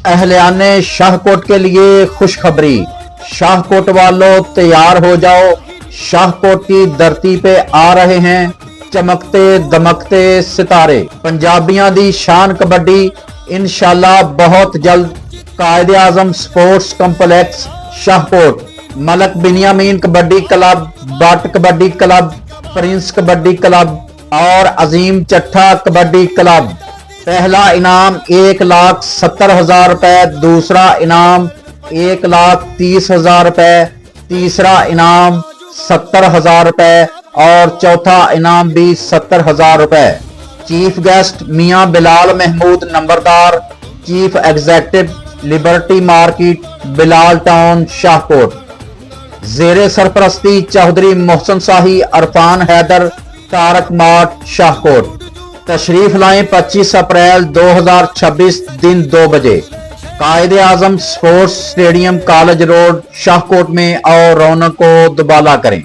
अहलियाने शाहकोट के लिए खुशखबरी। शाहकोट वालों तैयार हो जाओ, शाहकोट की धरती पे आ रहे हैं चमकते दमकते सितारे। पंजाबियां दी शान कबड्डी इंशाल्लाह बहुत जल्द Quaide Azam sports complex Shahkot, Malak Biniameen kabaddi club, Butt kabaddi club, prince kabaddi club और अजीम चट्ठा कबड्डी क्लब। पहला इनाम 1,70,000 रुपए, दूसरा इनाम 1,30,000 रुपए, तीसरा इनाम 70,000 रुपए और चौथा इनाम भी 70,000 रुपए। चीफ गेस्ट मियां बिलाल महमूद नंबरदार, chief executive liberty market, Bilal town Shahkot. जेरे सरपरस्ती चौधरी मोहसन शाही, अरफान हैदर, तारक मार्ट शाहकोट। तशरीफ लाएं 25 अप्रैल 2026 दिन 2 बजे Quaide Azam sports stadium, college road Shahkot में और रौनक को दुबाला करें।